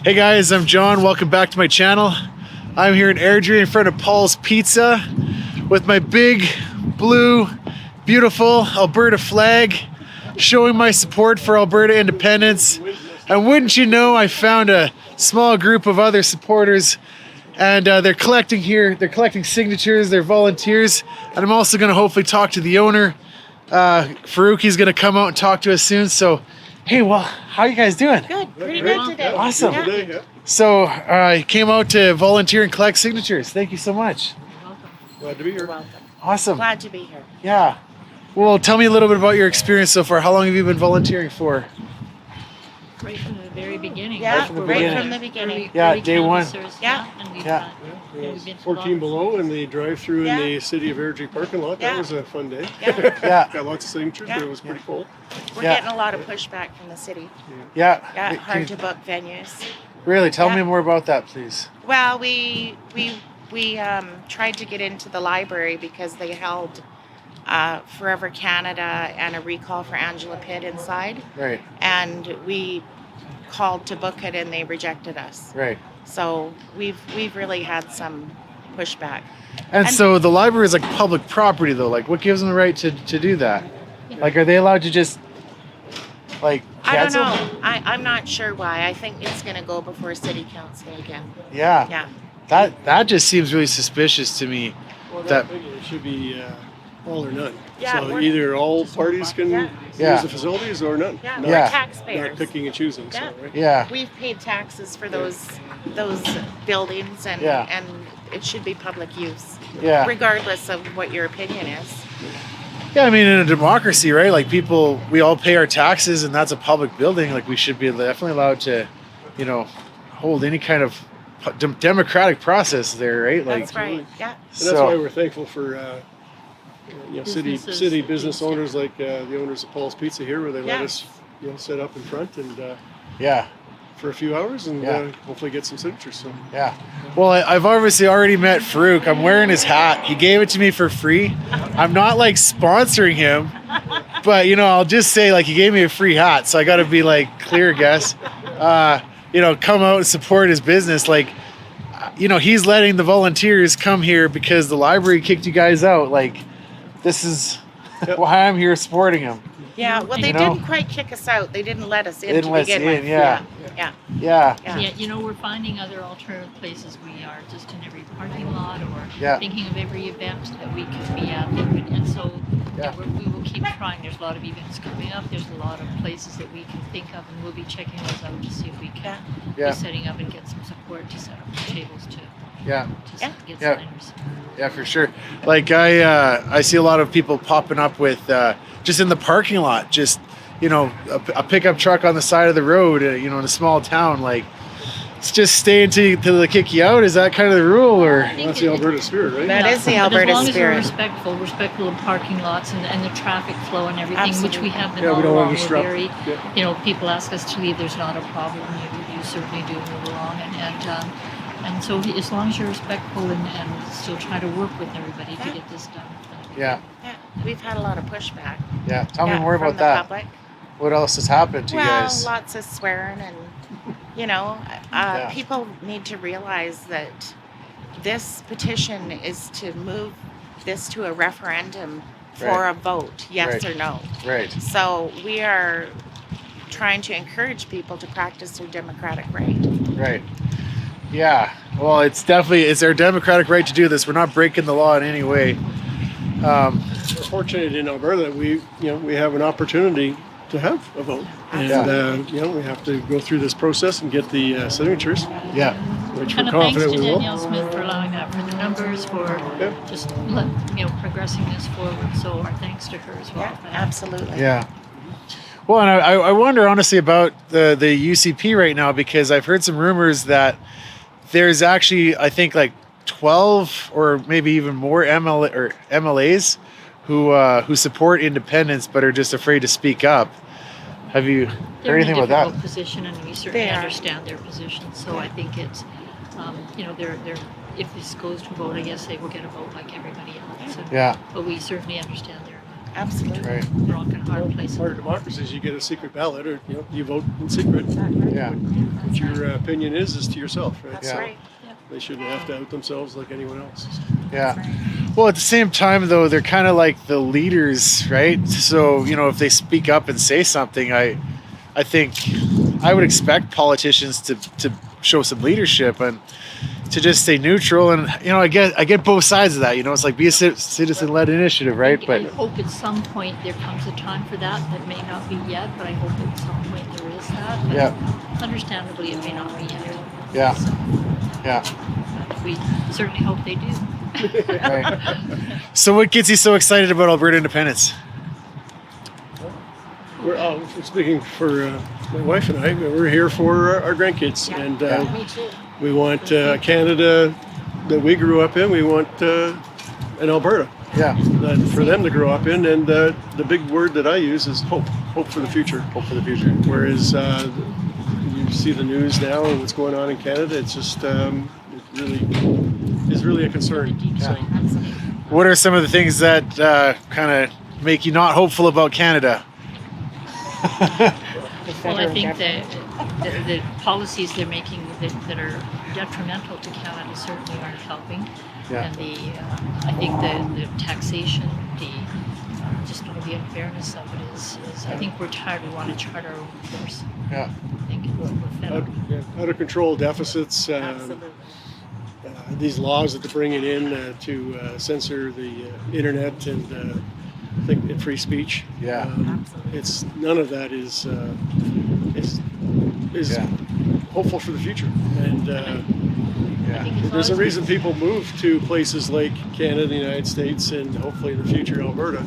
Hey guys, I'm John. Welcome back to my channel. I'm here in Airdrie in front of Paul's Pizza with my big, blue, beautiful Alberta flag, showing my support for Alberta independence. And wouldn't you know, I found a small group of other supporters, and they're collecting here. They're collecting signatures, they're volunteers, and I'm also going to hopefully talk to the owner. Farouki's going to come out and talk to us soon. So, hey, well, how are you guys doing? Good, pretty good today. Awesome. Yeah. So I came out to volunteer and collect signatures. Thank you so much. You're welcome. Glad to be here. You're welcome. Awesome. Glad to be here. Yeah. Well, tell me a little bit about your experience so far. How long have you been volunteering for? Right from the very beginning. Yeah, from the right beginning. from the beginning. Yeah, Early day one. canvassers, Yeah. And we've Yeah. we've been to a 14 lot. below in the drive-through Yeah. in the city of Airdrie parking lot. Yeah. That was a fun day. Yeah. Yeah. Got lots of signatures, Yeah. but it was pretty cool. We're Yeah. getting a lot of pushback from the city. Yeah. Yeah, Can hard you- to book venues. Really? Tell Yeah. me more about that, please. Well, we tried to get into the library because they held Forever Canada and a recall for Angela Pitt inside, Right. and we called to book it and they rejected us. Right. So we've really had some pushback. And And- so the library is like public property, though. Like, what gives them the right to do that? Like, are they allowed to just, like, I don't cancel? know. I'm not sure why. I think it's going to go before city council again. Yeah. Yeah. That just seems really suspicious to me. Well, That- it should be all or none. Yeah, so we're- either all parties can Yeah. use Yeah. the facilities or none. Yeah. Not, We're Yeah. not taxpayers. picking and choosing. Yeah. So, right? Yeah. We've paid taxes for those buildings, and Yeah. and it should be public use, Yeah. regardless of what your opinion is. Yeah, I mean, in a democracy, right? Like, people, we all pay our taxes, and that's a public building. Like, we should be definitely allowed to, hold any kind of democratic process there, right? Like, That's right. Yeah. And that's why so, we're thankful for city Businesses business that do owners like the owners of Paul's Pizza here, where they let Yeah. us set up in front and yeah, for a few hours and Yeah. hopefully get some signatures. So yeah. Well, I've obviously already met Farouk. I'm wearing his hat. He gave it to me for free. I'm not like sponsoring him, but I'll just say, like, he gave me a free hat, so I got to be like clear, guess. Come out and support his business. Like, he's letting the volunteers come here because the library kicked you guys out. Like, this is why I'm here supporting him. Yeah. Well, they You know? didn't quite kick us out. They didn't let us in Didn't to let us begin in, with. yeah. Yeah. Yeah. Yeah. Yeah, we're finding other alternative places. We are just in every parking lot, or Yeah. thinking of every event that we could be at. And so Yeah. we will keep trying. There's a lot of events coming up. There's a lot of places that we can think of, and we'll be checking those out to see if we can Yeah. be setting up and get some support to set up the tables to Yeah. Yeah. get Yeah. signers. Yeah, for sure. Like, I see a lot of people popping up with just in the parking lot, just a pickup truck on the side of the road, in a small town. Like, it's just stay until they kick you out. Is that kind of the rule, or? I think that's the Alberta spirit, right? That is the But Alberta as long spirit. as we're respectful of parking lots and the traffic flow and everything, which we Absolutely. have been Yeah, we all don't want along. to We're disrupt. very, people ask us to leave. There's not a problem. You certainly do move along, and so as long as you're respectful and still try to work with everybody to get this done. Yeah, Yeah. We've had a lot of pushback. yeah. Tell me Yeah, more from about the that. Public. What else has happened to you Well, guys? lots of swearing, and Yeah. people need to realize that this petition is to move this to a referendum for Right. a vote, yes Right. or no. Right. So we are trying to encourage people to practice their democratic right. Right. Yeah. Well, it's their democratic right to do this. We're not breaking the law in any way. We're fortunate in Alberta that we have an opportunity to have a vote, and we have to go through this process and get the signatures, Yeah. which And we're a thanks confident to we will. Danielle Smith for allowing that, for the numbers, for Yeah. just progressing this forward. So our thanks to her as well. Yeah, for that. absolutely. Yeah. Well, and I wonder honestly about the UCP right now, because I've heard some rumors that there's actually, I think, like 12 or maybe even more MLAs who support independence but are just afraid to speak up. Have you They're heard in anything a about that? difficult position, and we certainly They are. understand their position. So I think it's, they're if this goes to vote, I guess they will get a vote like everybody else. And, Yeah. But we certainly understand Absolutely. Right. rock and hard place. Part of democracy is you get a secret ballot, or you vote in secret. Yeah. What your opinion is to yourself, right? That's Yeah. right. They shouldn't have to out themselves like anyone else. Yeah. Well, at the same time, though, they're kind of like the leaders, right? So, if they speak up and say something, I think I would expect politicians to show some leadership and to just stay neutral. And, I get both sides of that. It's like be a citizen-led initiative, right? I But hope at some point there comes a time for that. That may not be yet, but I hope at some point there is that. And yeah, understandably, it may not be yet. yeah, So, yeah. but we certainly hope they do. Right. So, what gets you so excited about Alberta independence? We're speaking for my wife and I. We're here for our grandkids, and Me too. we want Canada that we grew up in. We want an Alberta Yeah, that for them to grow up in. And the big word that I use is hope. Hope for the future. hope for the future. Whereas you see the news now and what's going on in Canada, it's just it really is really a concern. So, Absolutely. What are some of the things that kind of make you not hopeful about Canada? Well, I think that the policies they're making that are detrimental to Canada certainly aren't helping. Yeah. And I think the taxation, just the unfairness of it is I think we're tired. We want to chart our own course. Yeah. I think we're fed up. out of control deficits. Absolutely. These laws that they're bringing in to censor the internet and free speech. Yeah. Absolutely. It's none of that is Yeah. hopeful for the future. And I Yeah. think as there's a long as reason people move to places like Canada, the United States, and hopefully in the future Alberta,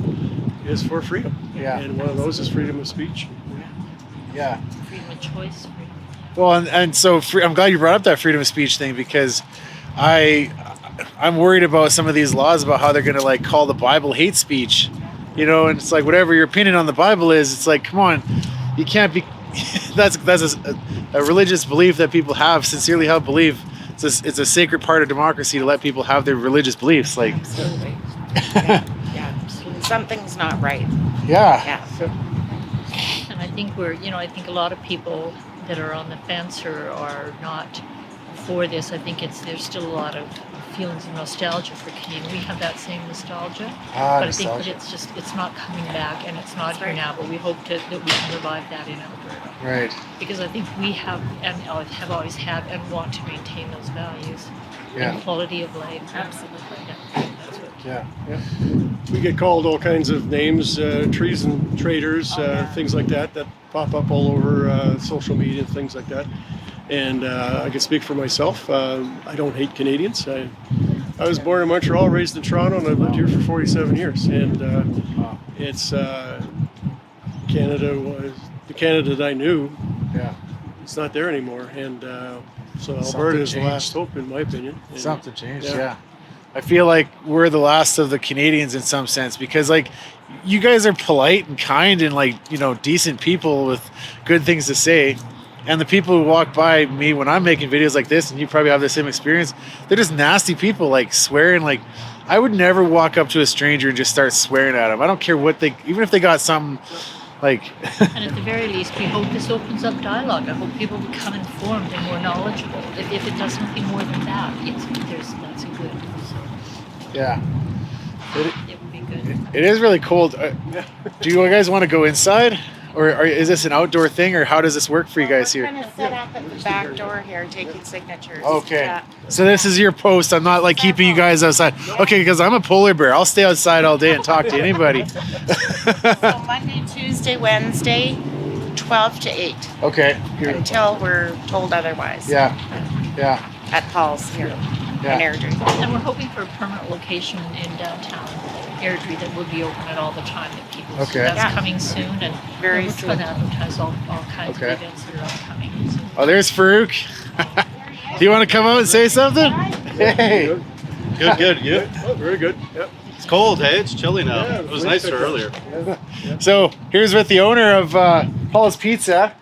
is for freedom. Yeah. And one of those is freedom of speech. Yeah. freedom of choice, freedom. Well, and so I'm glad you brought up that freedom of speech thing, because I'm worried about some of these laws about how they're going to like call the Bible hate speech, and it's like whatever your opinion on the Bible is, it's like, come on, you can't be. that's a religious belief that people have, sincerely held belief. It's a sacred part of democracy to let people have their religious beliefs. Like, Absolutely. Yeah. Absolutely. Something's not right. yeah, Yeah. And I think I think a lot of people that are on the fence or are not for this, I think there's still a lot of feelings of nostalgia for Canadian. We have that same nostalgia, but I think that it's not coming back and it's not That's here right. now. But we hope that we can revive that in Alberta, right, because I think we have always had and want to maintain those values yeah, and quality of life. Absolutely. Yeah, that's what. yeah, We get called all kinds of names, treason, traitors, things like that pop up all over social media and things like that. And I can speak for myself. I don't hate Canadians. I was born in Montreal, raised in Toronto, and I've lived here for 47 years. And it's Canada was the Canada that I knew. yeah. It's not there anymore. And so Something Alberta is the changed. last hope, in my opinion. And Something changed. yeah. Yeah. I feel like we're the last of the Canadians in some sense, because like you guys are polite and kind and like, decent people with good things to say. And the people who walk by me when I'm making videos like this, and you probably have the same experience, they're just nasty people, like swearing. Like, I would never walk up to a stranger and just start swearing at them. I don't care even if they got something like. And at the very least, we hope this opens up dialogue. I hope people become informed and more knowledgeable. If it does nothing more than that, that's a good. So Yeah. it would be good. It is really cold. Do you guys want to go inside? Or is this an outdoor thing, or how does this work for you guys We're here? kind of set up at the back door here, taking signatures. Okay. Yeah. So this is your post. I'm not like keeping you guys outside. Okay, because I'm a polar bear. I'll stay outside all day and talk to anybody. So Monday, Tuesday, Wednesday, 12 to 8, Okay. Here. until we're told otherwise. Yeah. Yeah. At Paul's here in Yeah. Airdrie. And we're hoping for a permanent location in downtown Airdrie that will be open at all the time that people. Okay. So that's Yeah. coming soon, and Very we're trying to soon. advertise all kinds Okay. of events that are upcoming. So. Oh, there's Farouk. Do you want to come out and say something? Hey. Good. Yeah. Oh, very good. Yep. It's cold, hey? It's chilly now. Yeah, It was nice nicer pickup. earlier. So here's with the owner of Paul's Pizza.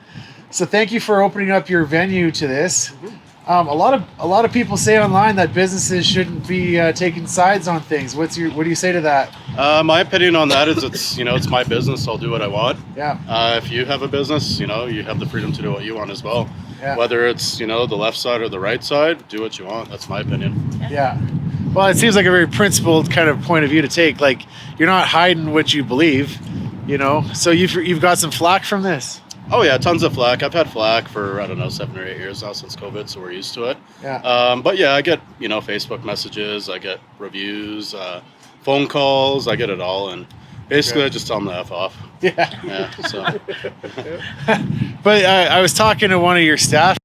So thank you for opening up your venue to this. A lot of people say online that businesses shouldn't be taking sides on things. What do you say to that? My opinion on that is it's my business. I'll do what I want. Yeah. If you have a business, you have the freedom to do what you want as well. Yeah. Whether it's, the left side or the right side, do what you want. That's my opinion. Yeah. Well, it seems like a very principled kind of point of view to take. Like, you're not hiding what you believe, So you've got some flack from this. Oh yeah, tons of flack. I've had flack for, I don't know, 7 or 8 years now since COVID, so we're used to it. Yeah. But yeah, I get, Facebook messages, I get reviews, phone calls, I get it all, and basically I just tell them to F off. Yeah. Yeah. So. But I was talking to one of your staff.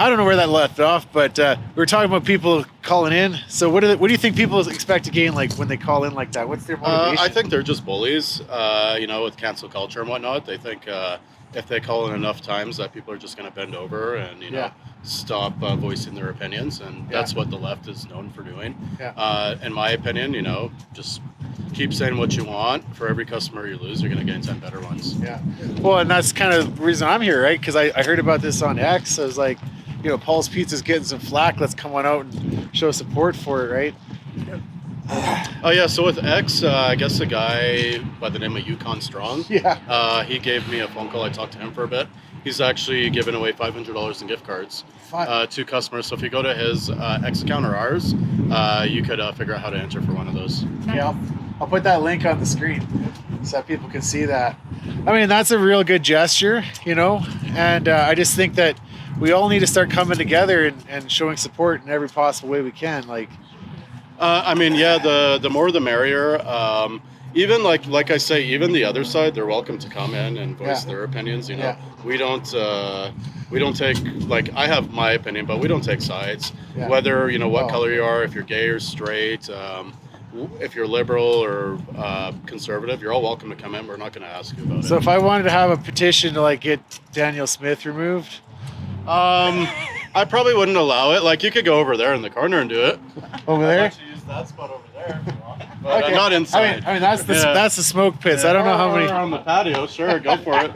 I don't know where that left off, but we were talking about people calling in. So what do you think people expect to gain, like, when they call in like that? What's their motivation? I think they're just bullies, with cancel culture and whatnot. They think if they call in enough times that people are just going to bend over and, stop voicing their opinions. And that's what the left is known for doing. Yeah. In my opinion, just keep saying what you want. For every customer you lose, you're going to gain 10 better ones. Yeah. Well, and that's kind of the reason I'm here, right? Because I heard about this on X. I was like, Paul's Pizza's getting some flack. Let's come on out and show support for it, right? Oh yeah, so with X, I guess a guy by the name of Yukon Strong. Yeah. He gave me a phone call. I talked to him for a bit. He's actually given away $500 in gift cards to customers. So if you go to his X account or ours, you could figure out how to enter for one of those. Nice. Yeah. I'll put that link on the screen so that people can see that. I mean, that's a real good gesture, and I just think that we all need to start coming together and showing support in every possible way we can. Like, the more the merrier. Even like I say, even the other side, they're welcome to come in and voice their opinions. We don't take, like, I have my opinion, but we don't take sides. Yeah. Whether what color you are, if you're gay or straight, if you're liberal or conservative, you're all welcome to come in. We're not going to ask you about it. So if I wanted to have a petition to, like, get Daniel Smith removed, I probably wouldn't allow it. Like, you could go over there in the corner and do it. over there. Actually, use that spot over there if you want. But Okay. not inside. I mean that's the smoke pits. I don't know how many. Or on the patio, sure, go for it.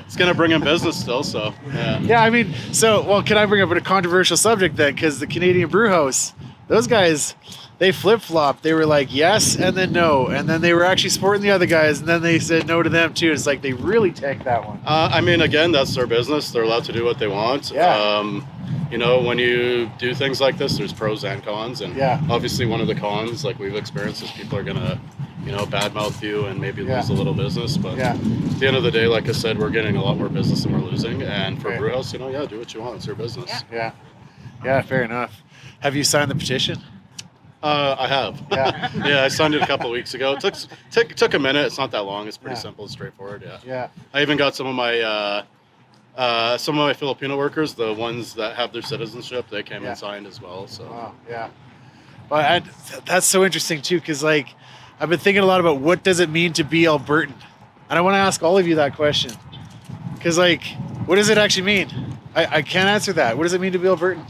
It's gonna bring in business still, so yeah. Yeah, I mean, can I bring up a controversial subject then? Because the Canadian Brew House, those guys, they flip-flopped. They were like yes and then no, and then they were actually supporting the other guys, and then they said no to them too. It's like they really tanked that one. Again, that's their business. They're allowed to do what they want. Yeah. When you do things like this, there's pros and cons, and obviously one of the cons, like we've experienced, is people are gonna, badmouth you and maybe lose a little business. But at the end of the day, like I said, we're getting a lot more business than we're losing. And for Brewhouse, do what you want. It's your business. Yeah, fair enough. Have you signed the petition? I have. Yeah. Yeah, I signed it a couple of weeks ago. It took a minute. It's not that long. It's pretty simple and straightforward. Yeah. I even got some of my Filipino workers, the ones that have their citizenship, they came and signed as well. So. Wow. Yeah. Well, that's so interesting too, because, like, I've been thinking a lot about what does it mean to be Albertan, and I want to ask all of you that question, because, like, what does it actually mean? I can't answer that. What does it mean to be Albertan?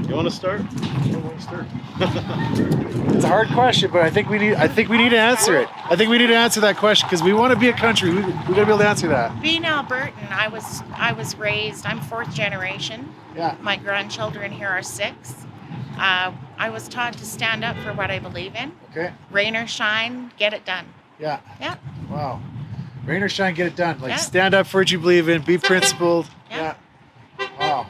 You want to start? It's a hard question, but I think we need to answer it. I think we need to answer that question because we want to be a country. We got to be able to answer that. Being Albertan, I was raised. I'm fourth generation. Yeah. My grandchildren here are 6. I was taught to stand up for what I believe in. Okay. Rain or shine, get it done. Yeah. Yeah. Wow. Rain or shine, get it done. Like, stand up for what you believe in. Be principled. Yeah. Wow.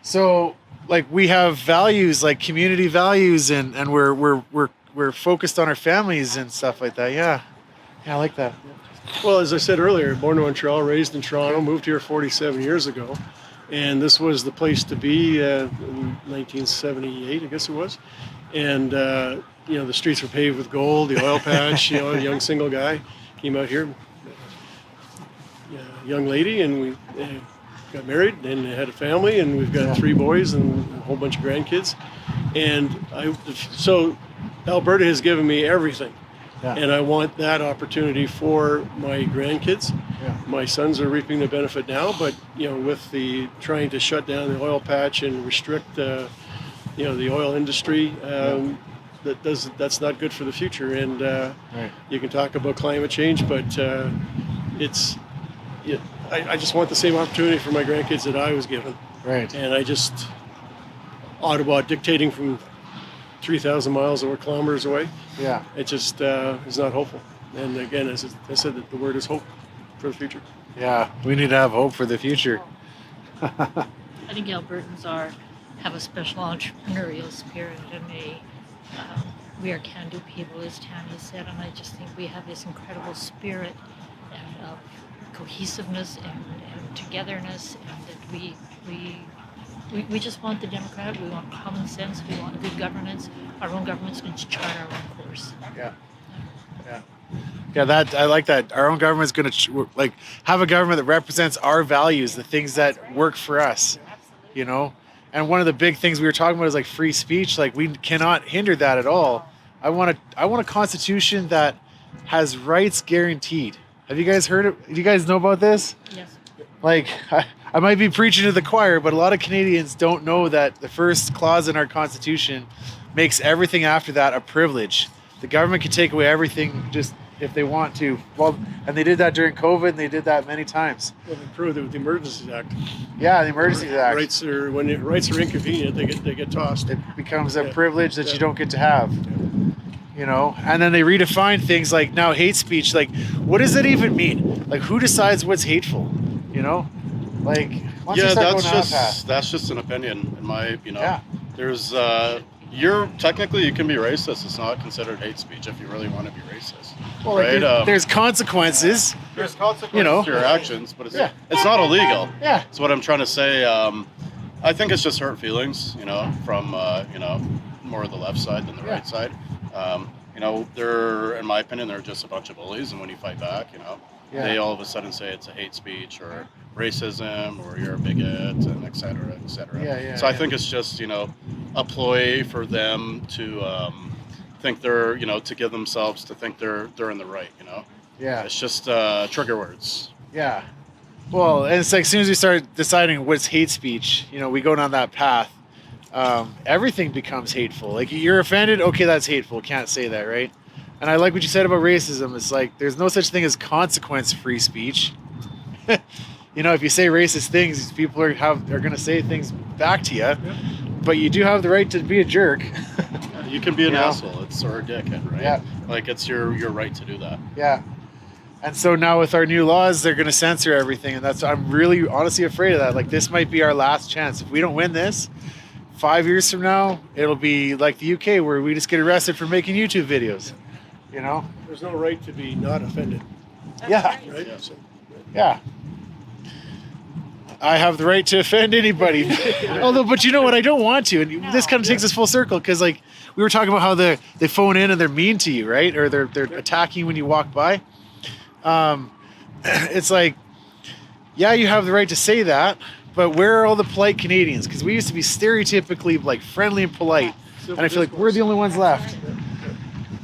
So, like, we have values, like community values, and we're focused on our families and stuff like that. Yeah, I like that. Well, as I said earlier, born in Montreal, raised in Toronto, moved here 47 years ago, and this was the place to be in 1978, I guess it was. And the streets were paved with gold. The oil patch, a young single guy came out here, young lady, and we got married and had a family, and we've got 3 boys and a whole bunch of grandkids. And so Alberta has given me everything. Yeah. And I want that opportunity for my grandkids. Yeah. My sons are reaping the benefit now, but with the trying to shut down the oil patch and restrict the oil industry, that's not good for the future. And you can talk about climate change, but I just want the same opportunity for my grandkids that I was given. Right. And Ottawa dictating from 3,000 miles or kilometers away. Yeah. It just is not hopeful. And again, as I said, the word is hope for the future. Yeah. We need to have hope for the future. I think Albertans have a special entrepreneurial spirit, and we are can-do people, as Tanya said, and I just think we have this incredible spirit and of cohesiveness and togetherness, and that we just want the democratic, we want common sense, we want good governance. Our own government's going to chart our own course. Yeah. Yeah. Yeah, that I like that. Our own government's going to like have a government that represents our values, the things that work for us, you know. And one of the big things we were talking about is like free speech. Like we cannot hinder that at all. I want a constitution that has rights guaranteed. Have you guys heard it? Do you guys know about this? Yes. Like I might be preaching to the choir, but a lot of Canadians don't know that the first clause in our constitution makes everything after that a privilege. The government can take away everything just if they want to. Well, and they did that during COVID, and they did that many times. Well, they proved it with the Emergencies Act. Yeah, the Emergencies Act. When rights are inconvenient, they get tossed. It becomes a privilege that you don't get to have. You know, and then they redefine things like now hate speech. Like, what does that even mean? Like, who decides what's hateful? You know, like once you start going down that path. That's just an opinion in my, Yeah. There's technically you can be racist. It's not considered hate speech if you really want to be racist. Well, right? like there's consequences. There's consequences You know. to your actions, but it's not illegal. Yeah. That's what I'm trying to say. I think it's just hurt feelings, from more of the left side than the right side. They're, in my opinion, they're just a bunch of bullies, and when you fight back, they all of a sudden say it's a hate speech or racism or you're a bigot and et cetera, et cetera. So I think it's just, a ploy for them to think they're, to give themselves to think they're in the right, Yeah. It's just trigger words. Yeah. Well, and it's like as soon as we start deciding what's hate speech, we go down that path. Everything becomes hateful. Like you're offended, okay, that's hateful. Can't say that, right? And I like what you said about racism. It's like there's no such thing as consequence-free speech. If you say racist things, people are going to say things back to you. But you do have the right to be a jerk. You can be an asshole. Or a dickhead, right? Yeah. Like it's your right to do that. Yeah. And so now with our new laws, they're going to censor everything, and I'm really honestly afraid of that. Like this might be our last chance. If we don't win this, 5 years from now, it'll be like the UK where we just get arrested for making YouTube videos. There's no right to be not offended. Yeah. Right? Yeah. So, Yeah. I have the right to offend anybody. But you know what? I don't want to. And this kind of takes us full circle because, like, we were talking about how they phone in and they're mean to you, right? Or they're attacking when you walk by. It's like, yeah, you have the right to say that, but where are all the polite Canadians? Because we used to be stereotypically, like, friendly and polite. And I feel like we're the only ones left.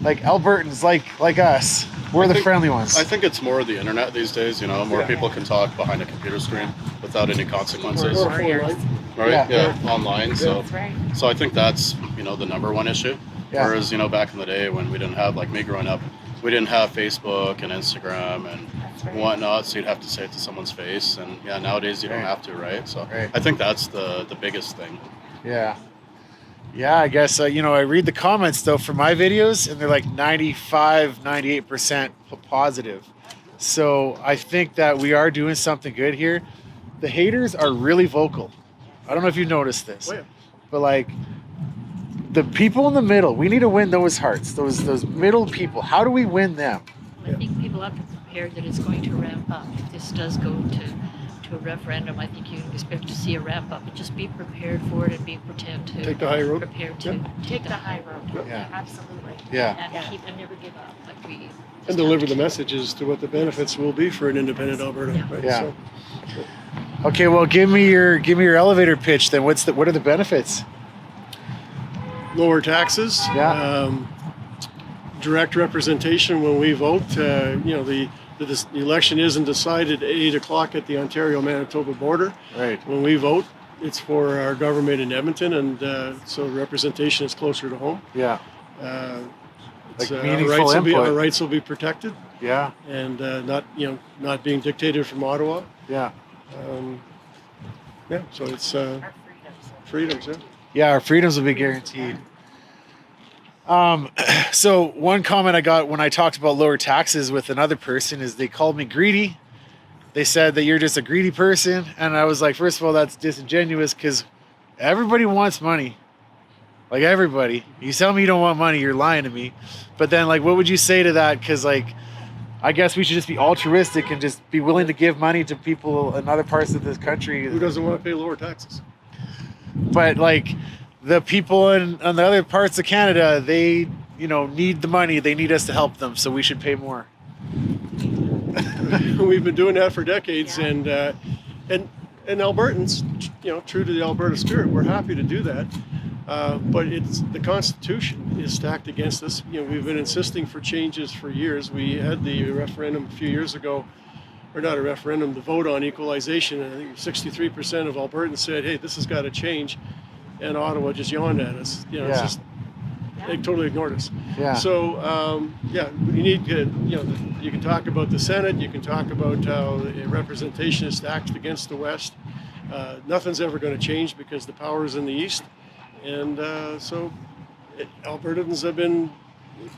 Like Albertans, like us. We're the friendly ones. I think it's more the internet these days. More people can talk behind a computer screen without any consequences. or phone, right? Right? Yeah. Online. So, That's right. so I think that's the number one issue. Yeah. Whereas back in the day when we didn't have, like me growing up, we didn't have Facebook and Instagram and right. whatnot, so you'd have to say it to someone's face. And nowadays you don't have to, right? So I think that's the biggest thing. Yeah. Yeah, I guess, I read the comments, though, for my videos, and they're like 95, 98% positive. So I think that we are doing something good here. The haters are really vocal. I don't know if you've noticed this. Oh, yeah. But, like, the people in the middle, we need to win those hearts, those middle people. How do we win them? I think people have to prepare that it's going to ramp up. If this does go to a referendum, I think you can expect to see a ramp up. But just be prepared for it and be prepared to Take the high road. Prepared to Take the high road. Yeah. Absolutely. Yeah. and never give up. Like we And deliver the messages to what the benefits will be for an independent Alberta. Right? Yeah. So, Okay, well, give me your elevator pitch then. What are the benefits? lower taxes. Yeah. Direct representation when we vote. The election isn't decided at 8 o'clock at the Ontario-Manitoba border. Right. When we vote, it's for our government in Edmonton, and so representation is closer to home. Yeah. It's, Like our meaningful input. our rights will be protected, Yeah. and not being dictated from Ottawa. Yeah. So it's Our freedoms. freedoms. Yeah. Yeah, our freedoms will be guaranteed. So one comment I got when I talked about lower taxes with another person is they called me greedy. They said that you're just a greedy person. And I was like, first of all, that's disingenuous because everybody wants money. Like everybody. You tell me you don't want money, you're lying to me. But then like, what would you say to that? Because like, I guess we should just be altruistic and just be willing to give money to people in other parts of this country. Who doesn't want to pay lower taxes? But like the people in on the other parts of Canada, they, you know, need the money. They need us to help them. So we should pay more. We've been doing that for decades, Yeah. and Albertans, you know, true to the Alberta spirit, we're happy to do that. But it's the Constitution is stacked against us. You know, we've been insisting for changes for years. We had the referendum a few years ago, or not a referendum, the vote on equalization. And I think 63% of Albertans said, "Hey, this has got to change," and Ottawa just yawned at us. You know, it's just they totally ignored us. Yeah. So yeah, you need to, you know, you can talk about the Senate. You can talk about how the representation is stacked against the West. Nothing's ever going to change because the power is in the East. And Albertans have been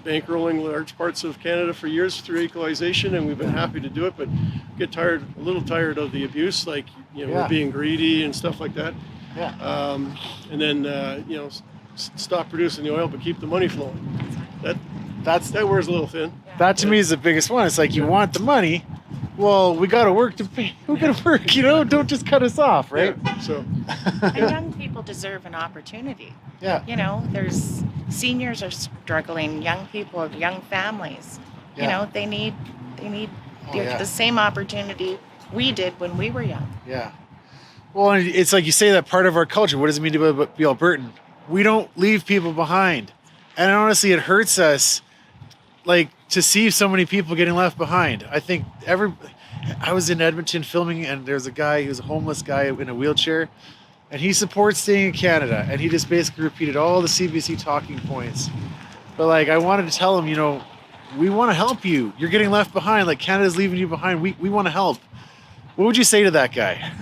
bankrolling large parts of Canada for years through equalization, and we've been happy to do it, but get a little tired of the abuse, like, you know, we're being greedy and stuff like that. Yeah. And then, you know, stop producing the oil, but keep the money flowing. That wears a little thin. That to me is the biggest one. It's like you want the money. Well, we got to work to pay. We got to work, you know, don't just cut us off, right? Yeah, so. And young people deserve an opportunity. Yeah. You know, there's seniors are struggling, young people have young families. Yeah. You know, they need the same opportunity we did when we were young. Yeah. Well, and it's like you say that part of our culture. What does it mean to be Albertan? We don't leave people behind. And honestly, it hurts us, like, to see so many people getting left behind. I think I was in Edmonton filming, and there's a guy, he was a homeless guy in a wheelchair, and he supports staying in Canada, and he just basically repeated all the CBC talking points. But like, I wanted to tell him, you know, we want to help you. You're getting left behind. Like, Canada's leaving you behind. We want to help. What would you say to that guy?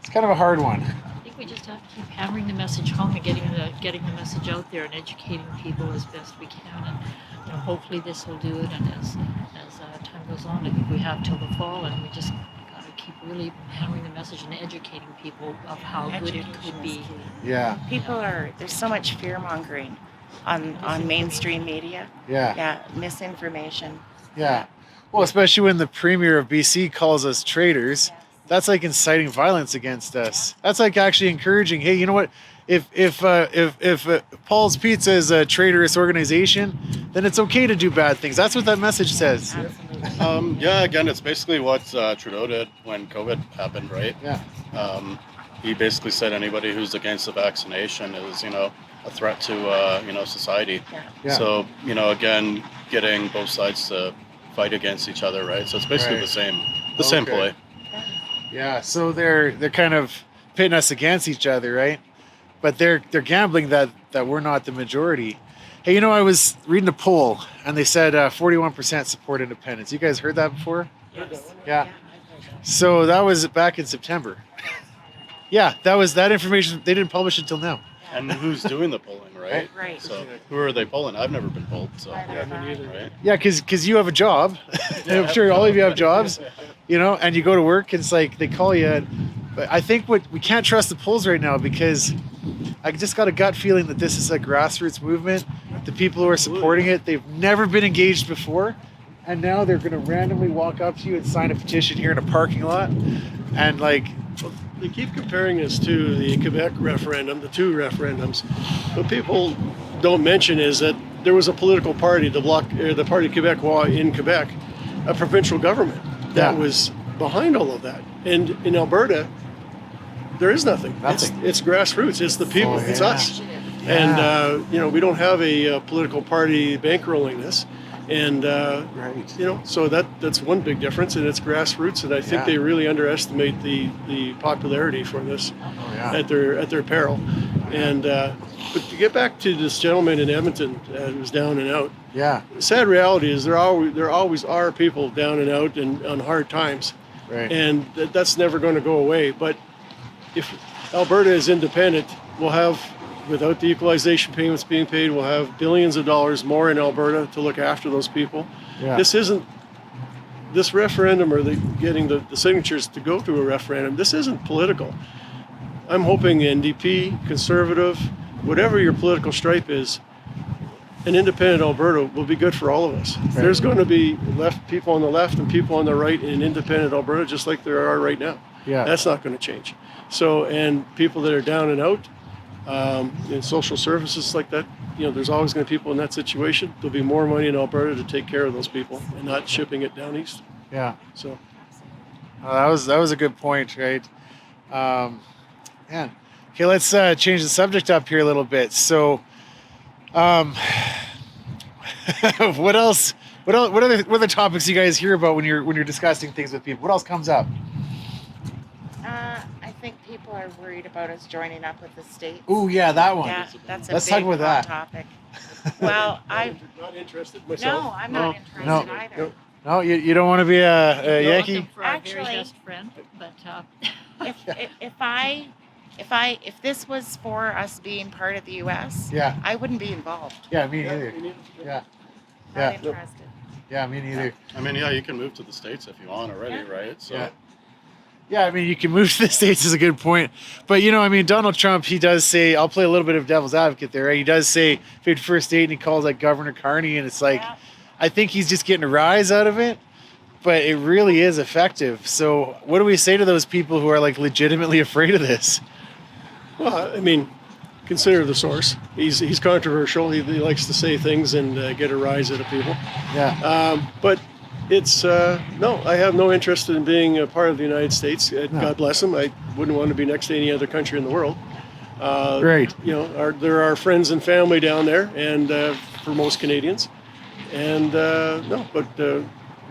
It's kind of a hard one. I think we just have to keep hammering the message home and getting the message out there and educating people as best we can. And you know, hopefully this will do it. And as time goes on, I think we have till the fall, and we just got to keep really hammering the message and educating people of how good it could be. Yeah. There's so much fear mongering on mainstream media. Yeah. Yeah, misinformation. Yeah. Well, especially when the Premier of BC calls us traitors, that's like inciting violence against us. That's like actually encouraging, hey, you know what? If Paul's Pizza is a traitorous organization, then it's okay to do bad things. That's what that message says. Yeah, again, it's basically what Trudeau did when COVID happened, right? Yeah. He basically said anybody who's against the vaccination is, you know, a threat to, you know, society. Yeah. So, you know, again, getting both sides to fight against each other, right? So it's basically the same play. Yeah. So they're kind of pitting us against each other, right? But they're gambling that we're not the majority. Hey, you know, I was reading a poll, and they said 41% support independence. You guys heard that before? Yes. Yeah. So that was back in September. Yeah, that information, they didn't publish until now. And who's doing the polling, right? Right. So who are they polling? I've never been polled, so Neither have I. right? Yeah, because you have a job. I'm sure all of you have jobs, you know, and you go to work, and it's like they call you. But I think we can't trust the polls right now because I just got a gut feeling that this is a grassroots movement. The people who are supporting it, they've never been engaged before. And now they're going to randomly walk up to you and sign a petition here in a parking lot. And like, They keep comparing this to the Quebec referendum, the two referendums. What people don't mention is that there was a political party, the Parti Québécois in Quebec, a provincial government that was behind all of that. And in Alberta, there is nothing. It's grassroots. It's the people. It's us. Yeah. And you know, we don't have a political party bankrolling this. And right. you know, so that's one big difference, and it's grassroots. And I think they really underestimate the popularity for this at their peril. And but to get back to this gentleman in Edmonton who was down and out. Yeah. The sad reality is there always are people down and out and on hard times, Right. and that's never going to go away. But if Alberta is independent, we'll have, without the equalization payments being paid, we'll have billions of dollars more in Alberta to look after those people. Yeah. This referendum, or getting the signatures to go to a referendum, this isn't political. I'm hoping NDP, Conservative, whatever your political stripe is, an independent Alberta will be good for all of us. Right. There's going to be people on the left and people on the right in independent Alberta, just like there are right now. Yeah. That's not going to change. So, and people that are down and out in social services like that, there's always going to be people in that situation. There'll be more money in Alberta to take care of those people and not shipping it down east. Yeah. So that was a good point, right? Man. Okay, let's change the subject up here a little bit. So, what else? What other topics you guys hear about when you're discussing things with people? What else comes up? I think people are worried about us joining up with the states. Oh yeah, that one. Yeah, that's a Let's big talk about that. topic. Well, I'm not interested myself. No, I'm not interested No. either. No, you don't want to be a Yankee. For our Actually- very best friend, but If this was for us being part of the U.S., Yeah. I wouldn't be involved. Yeah, me neither. Yeah. Not Yeah. interested. Yeah, me neither. I mean, yeah, you can move to the States if you want already, Yeah. right? So Yeah. Yeah, I mean, you can move to the States is a good point. But, Donald Trump, he does say, I'll play a little bit of devil's advocate there, right? He does say 51st state, and he calls like Governor Carney, and it's like, Yeah. I think he's just getting a rise out of it, but it really is effective. So what do we say to those people who are like legitimately afraid of this? Well, I mean, consider the source. He's controversial. He likes to say things and get a rise out of people. Yeah. But it's no. I have no interest in being a part of the United States. God bless him. I wouldn't want to be next to any other country in the world. Great. There are friends and family down there, and for most Canadians, and no. But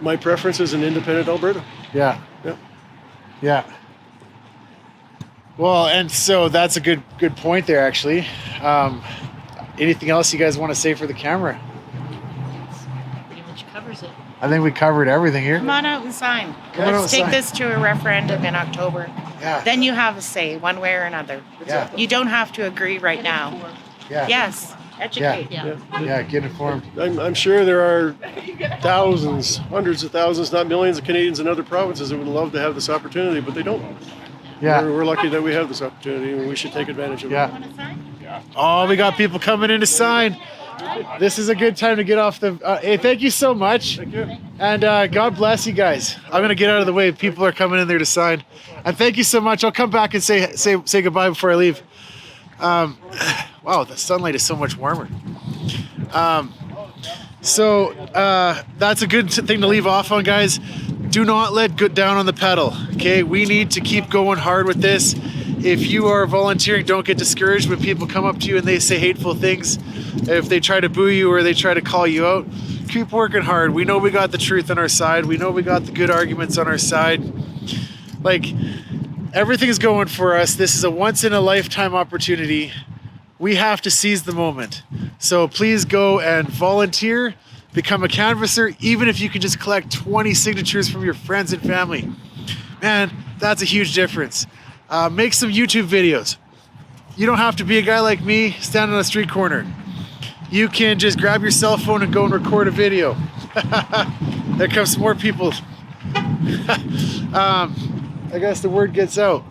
my preference is an independent Alberta. Yeah. Yeah. Yeah. Well, and so that's a good point there, actually. Anything else you guys want to say for the camera? pretty much covers it. I think we covered everything here. Come on out and sign. Come on out and Let's take sign. this to a referendum in October. Yeah. Then you have a say, one way or another. Yeah. You don't have to agree right now. Yeah. Yes, educate. Yeah. Yeah. Get informed. I'm sure there are thousands, hundreds of thousands, not millions of Canadians in other provinces that would love to have this opportunity, but they don't. Yeah. We're lucky that we have this opportunity, and we should take advantage of it. Yeah. Want to sign? Oh, we got people coming in to sign. This is a good time to get off the. Hey, thank you so much. Thank you. And God bless you guys. I'm gonna get out of the way. People are coming in there to sign. And thank you so much. I'll come back and say goodbye before I leave. Wow, the sunlight is so much warmer. So that's a good thing to leave off on, guys. Do not let get down on the pedal. Okay, we need to keep going hard with this. If you are volunteering, don't get discouraged when people come up to you and they say hateful things. If they try to boo you or they try to call you out, keep working hard. We know we got the truth on our side. We know we got the good arguments on our side. Like, everything's going for us. This is a once in a lifetime opportunity. We have to seize the moment. So please go and volunteer, become a canvasser, even if you can just collect 20 signatures from your friends and family. Man, that's a huge difference. Make some YouTube videos. You don't have to be a guy like me standing on a street corner. You can just grab your cell phone and go and record a video. There comes some more people. I guess the word gets out.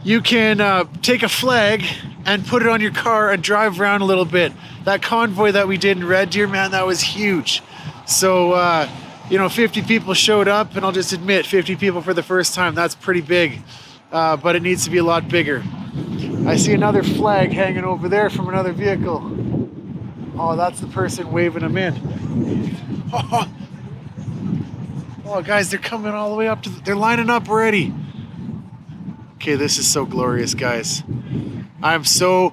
You can take a flag and put it on your car and drive around a little bit. That convoy that we did in Red Deer, man, that was huge. So, 50 people showed up, and I'll just admit, 50 people for the first time, that's pretty big. But it needs to be a lot bigger. I see another flag hanging over there from another vehicle. Oh, that's the person waving them in. Oh, guys, they're coming all the way up they're lining up already. Okay, this is so glorious, guys. I am so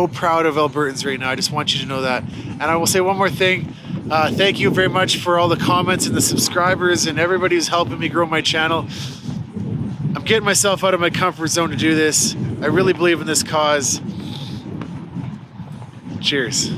proud of Albertans right now. I just want you to know that. And I will say one more thing. Thank you very much for all the comments and the subscribers and everybody who's helping me grow my channel. I'm getting myself out of my comfort zone to do this. I really believe in this cause. Cheers.